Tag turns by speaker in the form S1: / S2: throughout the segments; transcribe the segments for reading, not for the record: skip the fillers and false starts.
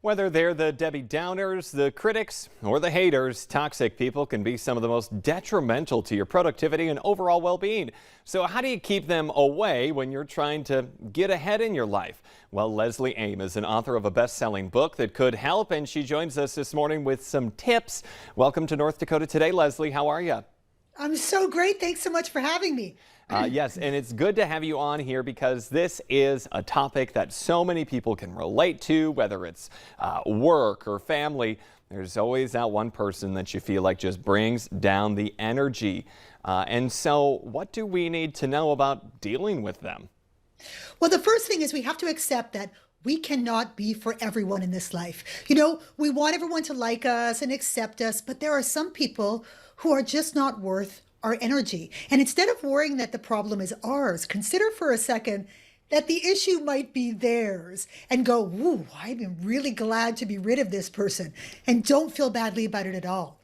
S1: Whether they're the Debbie Downers, the critics, or the haters, toxic people can be some of the most detrimental to your productivity and overall well-being. So how do you keep them away when you're trying to get ahead in your life? Well, Leslie Ames is an author of a best-selling book that could help, and she joins us this morning with some tips. Welcome to North Dakota Today, Leslie. How are you?
S2: I'm so great. Thanks so much for having me.
S1: Yes, and it's good to have you on here because this is a topic that so many people can relate to, whether it's work or family. There's always that one person that you feel like just brings down the energy. And so what do we need to know about dealing with them?
S2: Well, the first thing is we have to accept that we cannot be for everyone in this life. You know, we want everyone to like us and accept us, but there are some people who are just not worth our energy. And instead of worrying that the problem is ours, consider for a second that the issue might be theirs and go, "Ooh, I'm really glad to be rid of this person," and don't feel badly about it at all.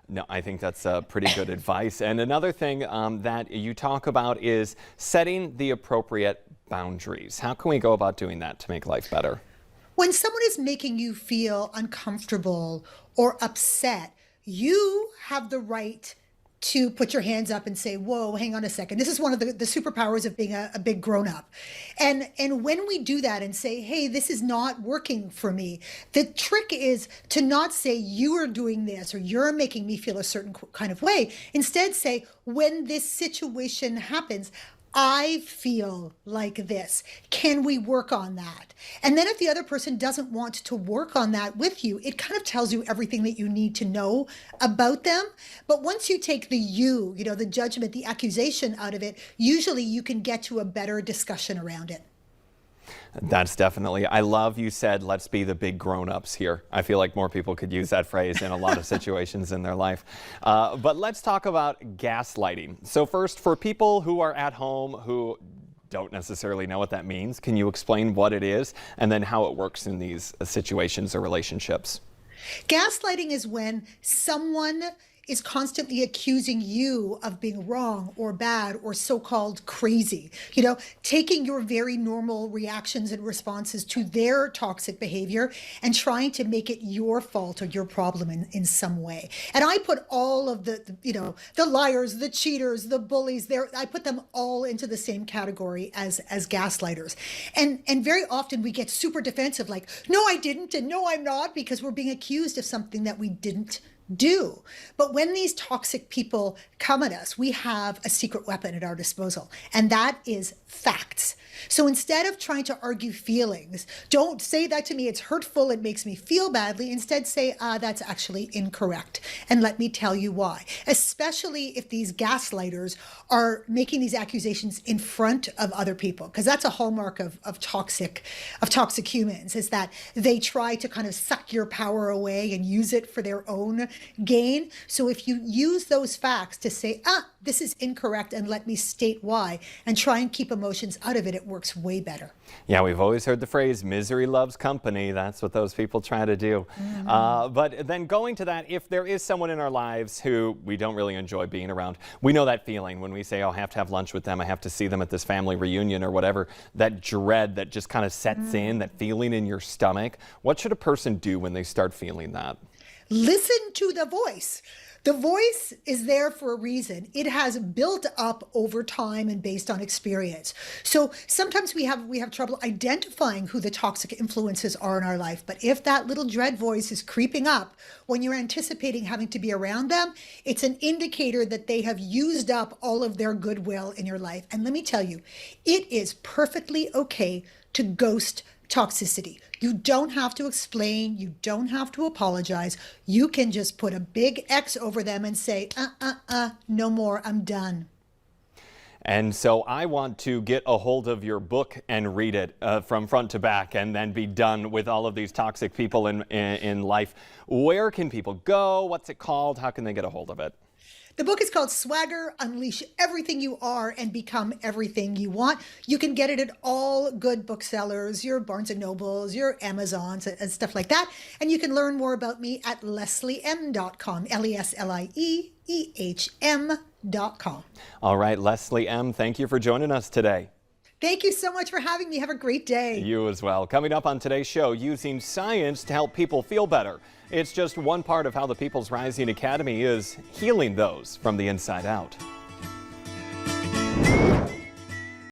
S1: No, I think that's pretty good advice. And another thing that you talk about is setting the appropriate boundaries. How can we go about doing that to make life better?
S2: When someone is making you feel uncomfortable or upset, you have the right to put your hands up and say, "Whoa, hang on a second." This is one of the superpowers of being a big grown-up. And when we do that and say, "Hey, this is not working for me," the trick is to not say, "You are doing this," or "You're making me feel a certain kind of way." Instead say, "When this situation happens, I feel like this. Can we work on that?" And then if the other person doesn't want to work on that with you, it kind of tells you everything that you need to know about them. But once you take the the judgment, the accusation out of it, usually you can get to a better discussion around it.
S1: That's definitely, I love you said, let's be the big grown-ups here. I feel like more people could use that phrase in a lot of situations in their life. But let's talk about gaslighting. So first, for people who are at home who don't necessarily know what that means, can you explain what it is and then how it works in these situations or relationships?
S2: Gaslighting is when someone is constantly accusing you of being wrong or bad or so-called crazy, taking your very normal reactions and responses to their toxic behavior and trying to make it your fault or your problem in some way. And I put all of the liars, the cheaters, the bullies there, I put them all into the same category as gaslighters. And very often we get super defensive, like, "No, I didn't," and "No, I'm not," because we're being accused of something that we didn't do. But when these toxic people come at us, we have a secret weapon at our disposal, and that is facts. So instead of trying to argue feelings, don't say that to me, "It's hurtful, it makes me feel badly." Instead say, "That's actually incorrect, and let me tell you why." Especially if these gaslighters are making these accusations in front of other people, because that's a hallmark of toxic humans, is that they try to kind of suck your power away and use it for their own gain. So if you use those facts to say, "This is incorrect, and let me state why," and try and keep emotions out of it, it works way better.
S1: Yeah, we've always heard the phrase, misery loves company. That's what those people try to do. But then going to that, if there is someone in our lives who we don't really enjoy being around, we know that feeling when we say, "Oh, I have to have lunch with them, I have to see them at this family reunion," or whatever, that dread that just kind of sets in, that feeling in your stomach. What should a person do when they start feeling that?
S2: Listen to the voice. The voice is there for a reason. It has built up over time and based on experience. So sometimes we have trouble identifying who the toxic influences are in our life. But if that little dread voice is creeping up when you're anticipating having to be around them, it's an indicator that they have used up all of their goodwill in your life. And let me tell you, it is perfectly okay to ghost toxicity. You don't have to explain. You don't have to apologize. You can just put a big X over them and say, no more, I'm done.
S1: And so I want to get a hold of your book and read it from front to back and then be done with all of these toxic people in life. Where can people go? What's it called? How can they get a hold of it?
S2: The book is called Swagger, Unleash Everything You Are and Become Everything You Want. You can get it at all good booksellers, your Barnes & Nobles, your Amazons, and stuff like that. And you can learn more about me at leslieM.com, LESLIEEHM.com.
S1: All right, Leslie M., thank you for joining us today.
S2: Thank you so much for having me. Have a great day.
S1: You as well. Coming up on today's show, using science to help people feel better. It's just one part of how the People's Rising Academy is healing those from the inside out.